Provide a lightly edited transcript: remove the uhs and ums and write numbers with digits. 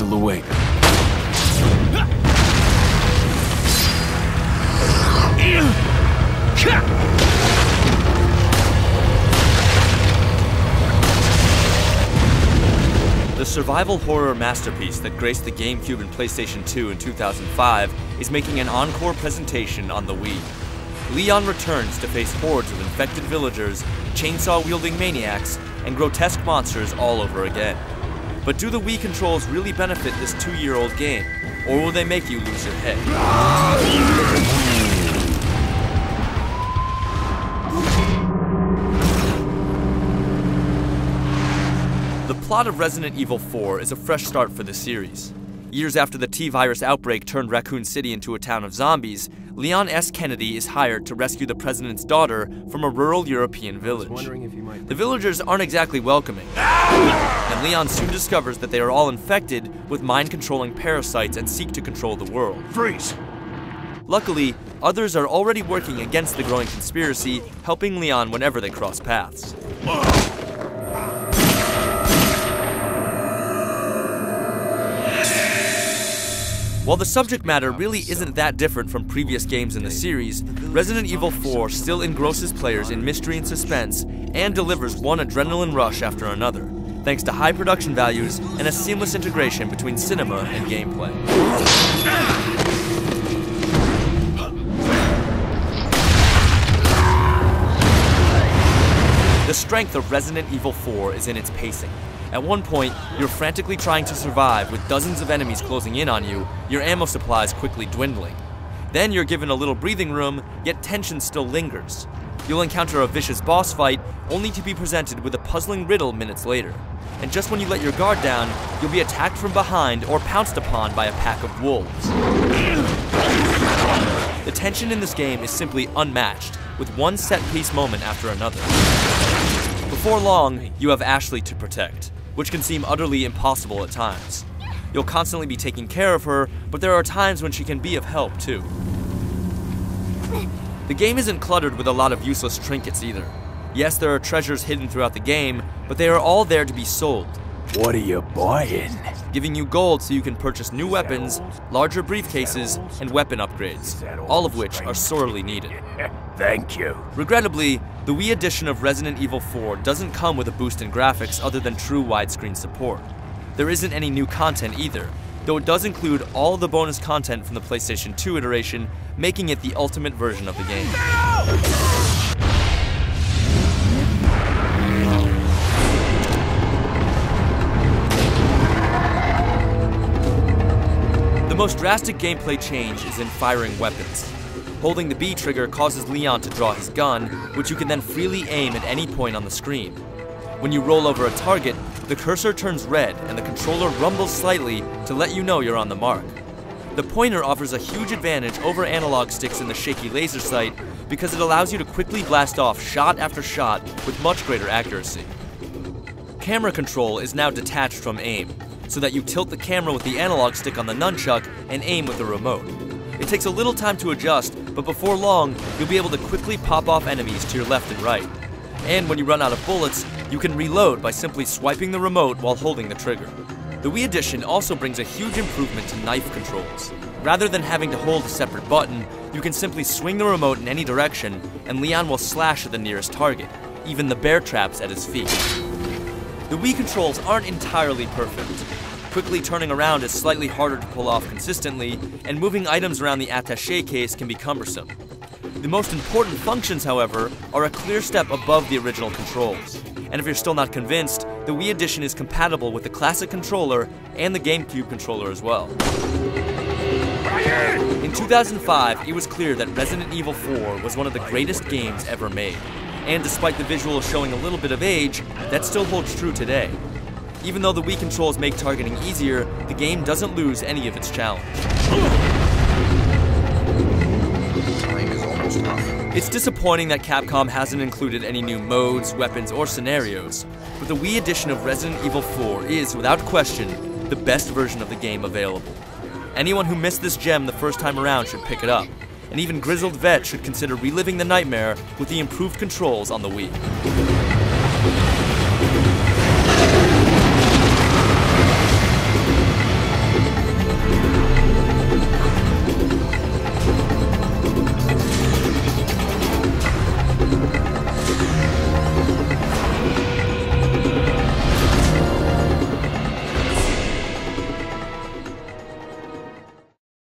still awake. The survival horror masterpiece that graced the GameCube and PlayStation 2 in 2005 is making an encore presentation on the Wii. Leon returns to face hordes of infected villagers, chainsaw-wielding maniacs, and grotesque monsters all over again. But do the Wii controls really benefit this 2-year-old game, or will they make you lose your head? The plot of Resident Evil 4 is a fresh start for the series. Years after the T-virus outbreak turned Raccoon City into a town of zombies, Leon S. Kennedy is hired to rescue the president's daughter from a rural European village. The villagers aren't exactly welcoming, and Leon soon discovers that they are all infected with mind-controlling parasites and seek to control the world. Freeze! Luckily, others are already working against the growing conspiracy, helping Leon whenever they cross paths. While the subject matter really isn't that different from previous games in the series, Resident Evil 4 still engrosses players in mystery and suspense, and delivers one adrenaline rush after another, thanks to high production values and a seamless integration between cinema and gameplay. The strength of Resident Evil 4 is in its pacing. At one point, you're frantically trying to survive with dozens of enemies closing in on you, your ammo supplies quickly dwindling. Then you're given a little breathing room, yet tension still lingers. You'll encounter a vicious boss fight, only to be presented with a puzzling riddle minutes later. And just when you let your guard down, you'll be attacked from behind or pounced upon by a pack of wolves. The tension in this game is simply unmatched, with one set-piece moment after another. Before long, you have Ashley to protect, which can seem utterly impossible at times. You'll constantly be taking care of her, but there are times when she can be of help too. The game isn't cluttered with a lot of useless trinkets either. Yes, there are treasures hidden throughout the game, but they are all there to be sold. What are you buying? Giving you gold so you can purchase new weapons, larger briefcases, and weapon upgrades, all of which are sorely needed. Thank you. Regrettably, the Wii edition of Resident Evil 4 doesn't come with a boost in graphics other than true widescreen support. There isn't any new content either, though it does include all the bonus content from the PlayStation 2 iteration, making it the ultimate version of the game. The most drastic gameplay change is in firing weapons. Holding the B trigger causes Leon to draw his gun, which you can then freely aim at any point on the screen. When you roll over a target, the cursor turns red and the controller rumbles slightly to let you know you're on the mark. The pointer offers a huge advantage over analog sticks in the shaky laser sight because it allows you to quickly blast off shot after shot with much greater accuracy. Camera control is now detached from aim, so that you tilt the camera with the analog stick on the nunchuck and aim with the remote. It takes a little time to adjust, but before long, you'll be able to quickly pop off enemies to your left and right. And when you run out of bullets, you can reload by simply swiping the remote while holding the trigger. The Wii edition also brings a huge improvement to knife controls. Rather than having to hold a separate button, you can simply swing the remote in any direction, and Leon will slash at the nearest target, even the bear traps at his feet. The Wii controls aren't entirely perfect. Quickly turning around is slightly harder to pull off consistently, and moving items around the attaché case can be cumbersome. The most important functions, however, are a clear step above the original controls. And if you're still not convinced, the Wii edition is compatible with the classic controller and the GameCube controller as well. In 2005, it was clear that Resident Evil 4 was one of the greatest games ever made. And despite the visuals showing a little bit of age, that still holds true today. Even though the Wii controls make targeting easier, the game doesn't lose any of its challenge. It's disappointing that Capcom hasn't included any new modes, weapons, or scenarios, but the Wii edition of Resident Evil 4 is, without question, the best version of the game available. Anyone who missed this gem the first time around should pick it up, and even grizzled vets should consider reliving the nightmare with the improved controls on the Wii.